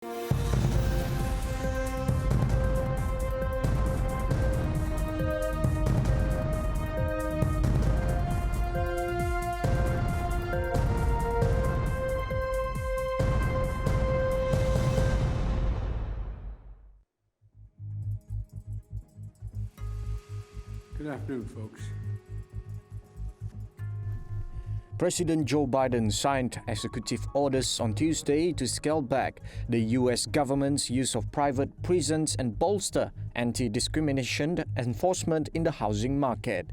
Good afternoon, folks. President Joe Biden signed executive orders on Tuesday to scale back the U.S. government's use of private prisons and bolster anti-discrimination enforcement in the housing market.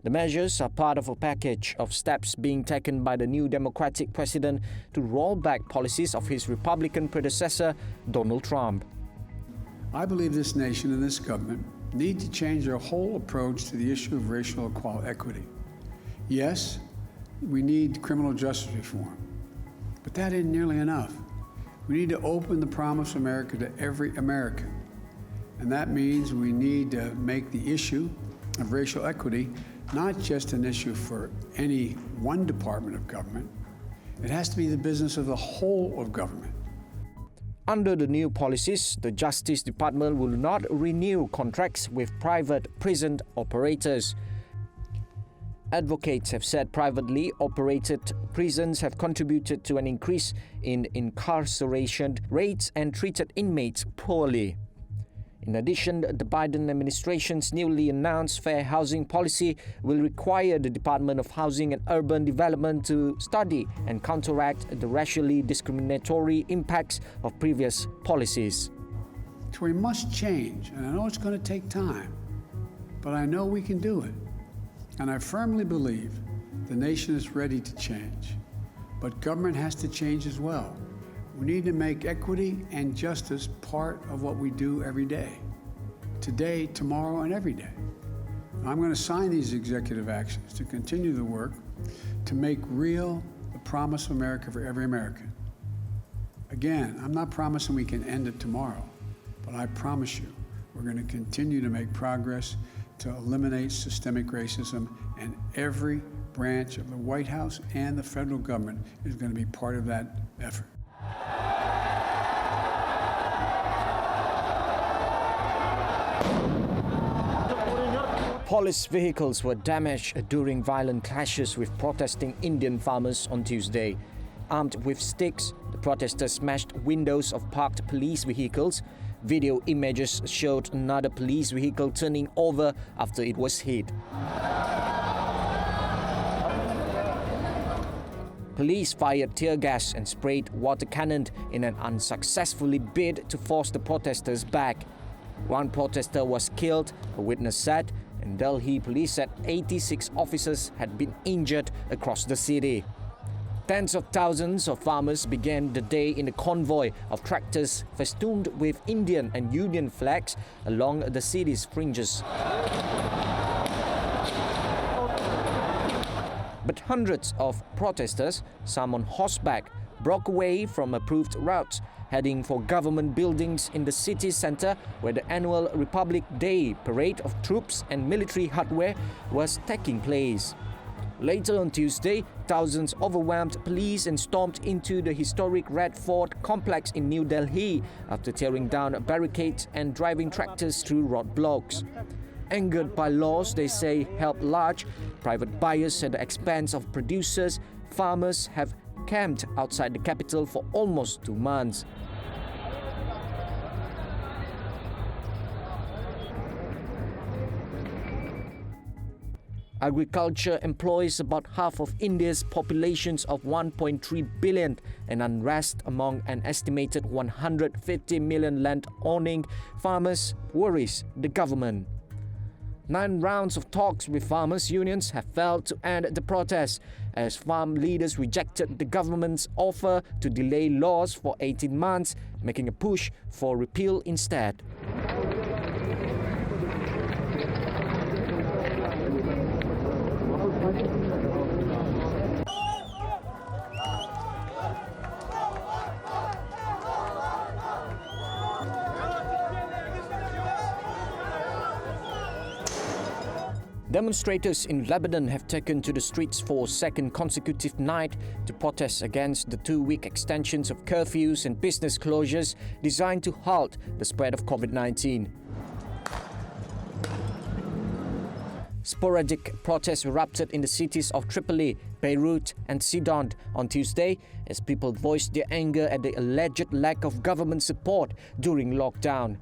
The measures are part of a package of steps being taken by the new Democratic president to roll back policies of his Republican predecessor, Donald Trump. I believe this nation and this government need to change their whole approach to the issue of racial equity. Yes, we need criminal justice reform, but that isn't nearly enough. We need to open the promise of America to every American, and that means we need to make the issue of racial equity not just an issue for any one department of government. It has to be the business of the whole of government. Under the new policies, the Justice Department will not renew contracts with private prison operators. Advocates have said privately operated prisons have contributed to an increase in incarceration rates and treated inmates poorly. In addition, the Biden administration's newly announced fair housing policy will require the Department of Housing and Urban Development to study and counteract the racially discriminatory impacts of previous policies. So we must change, and I know it's going to take time, but I know we can do it. And I firmly believe the nation is ready to change, but government has to change as well. We need to make equity and justice part of what we do every day, today, tomorrow, and every day. I'm going to sign these executive actions to continue the work to make real the promise of America for every American. Again, I'm not promising we can end it tomorrow, but I promise you we're going to continue to make progress to eliminate systemic racism, and every branch of the White House and the federal government is going to be part of that effort. Police vehicles were damaged during violent clashes with protesting Indian farmers on Tuesday. Armed with sticks, the protesters smashed windows of parked police vehicles. Video images showed another police vehicle turning over after it was hit. Police fired tear gas and sprayed water cannon in an unsuccessful bid to force the protesters back. One protester was killed, a witness said, and Delhi police said 86 officers had been injured across the city. Tens of thousands of farmers began the day in a convoy of tractors festooned with Indian and Union flags along the city's fringes. But hundreds of protesters, some on horseback, broke away from approved routes, heading for government buildings in the city center where the annual Republic Day parade of troops and military hardware was taking place. Later on Tuesday, thousands overwhelmed police and stormed into the historic Red Fort complex in New Delhi after tearing down barricades and driving tractors through roadblocks. Angered by laws they say help large private buyers at the expense of producers, farmers have camped outside the capital for almost 2 months. Agriculture employs about half of India's population of 1.3 billion, and unrest among an estimated 150 million land-owning farmers worries the government. 9 rounds of talks with farmers' unions have failed to end the protests, as farm leaders rejected the government's offer to delay laws for 18 months, making a push for repeal instead. Demonstrators in Lebanon have taken to the streets for a second consecutive night to protest against the 2-week extensions of curfews and business closures designed to halt the spread of COVID-19. Sporadic protests erupted in the cities of Tripoli, Beirut and Sidon on Tuesday as people voiced their anger at the alleged lack of government support during lockdown.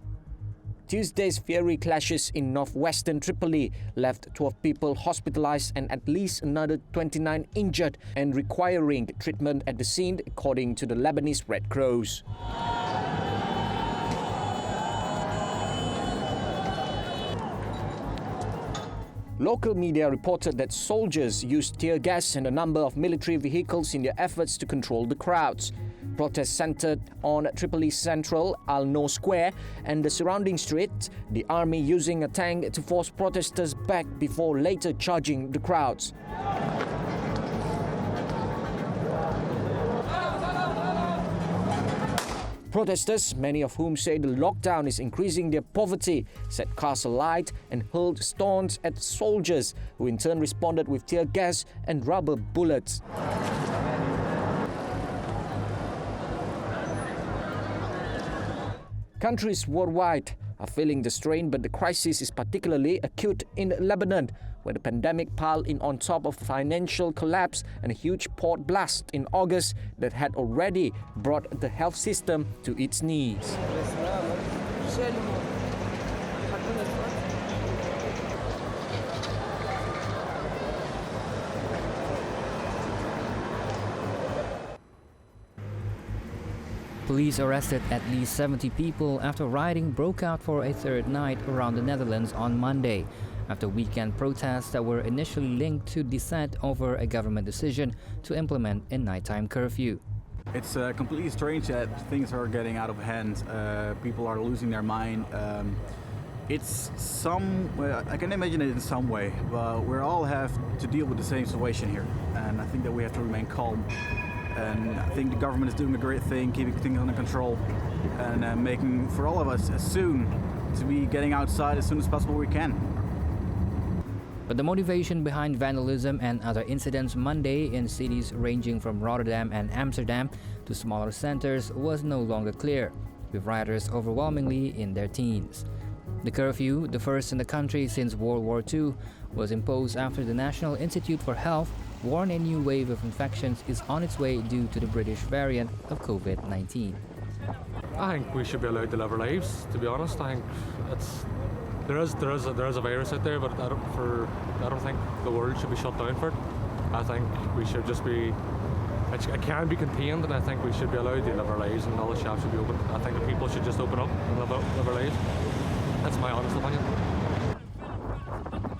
Tuesday's fiery clashes in northwestern Tripoli left 12 people hospitalized and at least another 29 injured and requiring treatment at the scene, according to the Lebanese Red Cross. Local media reported that soldiers used tear gas and a number of military vehicles in their efforts to control the crowds. Protests centered on Tripoli Central, Al-Noor Square and the surrounding streets, the army using a tank to force protesters back before later charging the crowds. Protesters, many of whom say the lockdown is increasing their poverty, set cars alight and hurled stones at soldiers, who in turn responded with tear gas and rubber bullets. Countries worldwide are feeling the strain, but the crisis is particularly acute in Lebanon, where the pandemic piled in on top of financial collapse and a huge port blast in August that had already brought the health system to its knees. Police arrested at least 70 people after rioting broke out for a third night around the Netherlands on Monday, after weekend protests that were initially linked to dissent over a government decision to implement a nighttime curfew. It's completely strange that things are getting out of hand. People are losing their mind. I can imagine it in some way, but we all have to deal with the same situation here. And I think that we have to remain calm. And I think the government is doing a great thing, keeping things under control and making for all of us as soon to be getting outside as soon as possible we can. But the motivation behind vandalism and other incidents Monday in cities ranging from Rotterdam and Amsterdam to smaller centers was no longer clear, with rioters overwhelmingly in their teens. The curfew, the first in the country since World War II, was imposed after the National Institute for Health warned a new wave of infections is on its way due to the British variant of COVID-19. I think we should be allowed to live our lives, to be honest. I think there is a virus out there, but I don't think the world should be shut down for it. I think we should just be, it can be contained, and I think we should be allowed to live our lives and all the shops should be open. I think the people should just open up and live our lives. That's my honest opinion.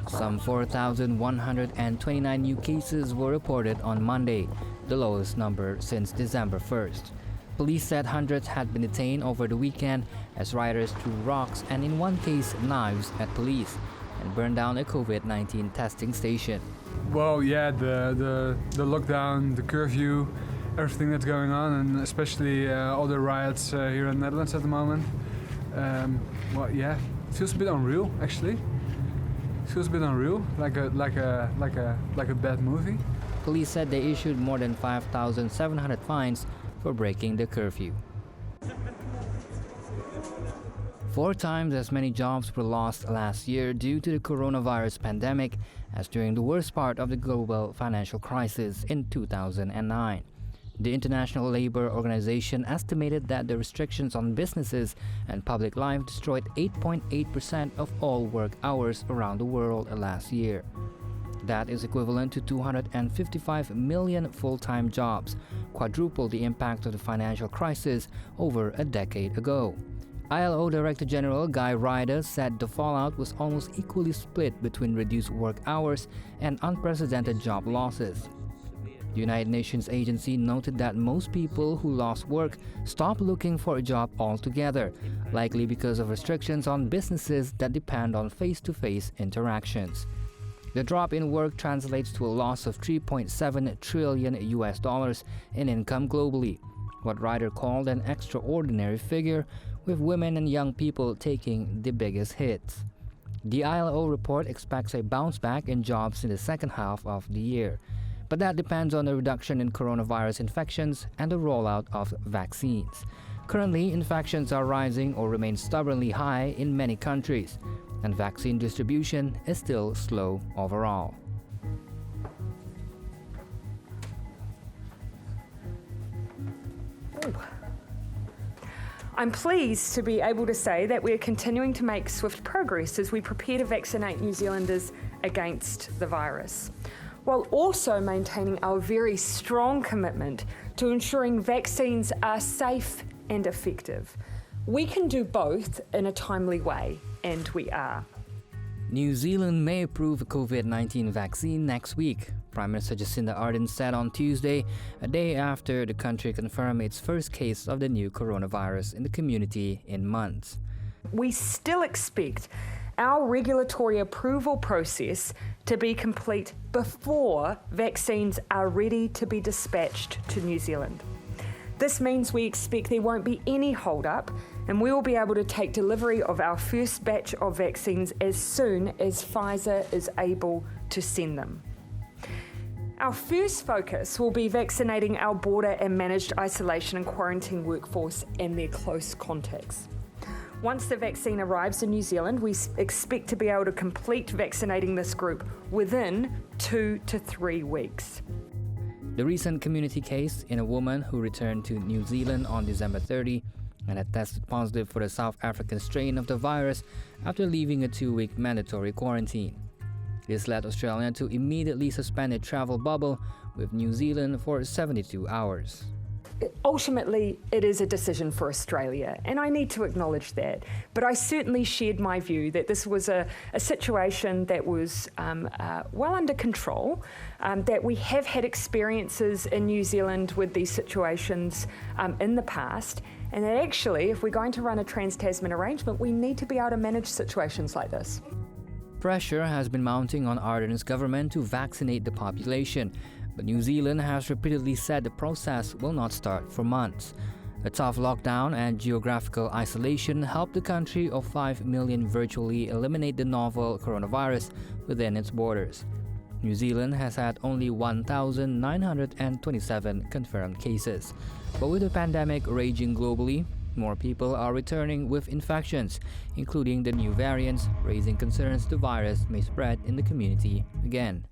Some 4,129 new cases were reported on Monday, the lowest number since December 1st. Police said hundreds had been detained over the weekend as rioters threw rocks and in one case knives at police and burned down a COVID-19 testing station. Well, yeah, the lockdown, the curfew, everything that's going on, and especially all the riots here in the Netherlands at the moment. Well, yeah, it feels a bit unreal actually. It feels a bit unreal, like a bad movie. Police said they issued more than 5,700 fines for breaking the curfew. 4 times as many jobs were lost last year due to the coronavirus pandemic as during the worst part of the global financial crisis in 2009. The International Labour Organization estimated that the restrictions on businesses and public life destroyed 8.8% of all work hours around the world last year. That is equivalent to 255 million full-time jobs, quadruple the impact of the financial crisis over a decade ago. ILO Director General Guy Ryder said the fallout was almost equally split between reduced work hours and unprecedented job losses. The United Nations agency noted that most people who lost work stopped looking for a job altogether, likely because of restrictions on businesses that depend on face-to-face interactions. The drop in work translates to a loss of $3.7 trillion in income globally, what Ryder called an extraordinary figure, with women and young people taking the biggest hits. The ILO report expects a bounce back in jobs in the second half of the year, but that depends on the reduction in coronavirus infections and the rollout of vaccines. Currently, infections are rising or remain stubbornly high in many countries, and vaccine distribution is still slow overall. I'm pleased to be able to say that we're continuing to make swift progress as we prepare to vaccinate New Zealanders against the virus, while also maintaining our very strong commitment to ensuring vaccines are safe and effective. We can do both in a timely way, and we are. New Zealand may approve a COVID-19 vaccine next week, Prime Minister Jacinda Ardern said on Tuesday, a day after the country confirmed its first case of the new coronavirus in the community in months. We still expect our regulatory approval process to be complete before vaccines are ready to be dispatched to New Zealand. This means we expect there won't be any hold-up, and we will be able to take delivery of our first batch of vaccines as soon as Pfizer is able to send them. Our first focus will be vaccinating our border and managed isolation and quarantine workforce and their close contacts. Once the vaccine arrives in New Zealand, we expect to be able to complete vaccinating this group within 2 to 3 weeks. The recent community case in a woman who returned to New Zealand on December 30 and had tested positive for the South African strain of the virus after leaving a 2-week mandatory quarantine. This led Australia to immediately suspend a travel bubble with New Zealand for 72 hours. Ultimately, it is a decision for Australia, and I need to acknowledge that. But I certainly shared my view that this was a situation that was well under control, that we have had experiences in New Zealand with these situations in the past, and that actually, if we're going to run a trans-Tasman arrangement, we need to be able to manage situations like this. Pressure has been mounting on Ardern's government to vaccinate the population, but New Zealand has repeatedly said the process will not start for months. A tough lockdown and geographical isolation helped the country of 5 million virtually eliminate the novel coronavirus within its borders. New Zealand has had only 1,927 confirmed cases. But with the pandemic raging globally, more people are returning with infections, including the new variants, raising concerns the virus may spread in the community again.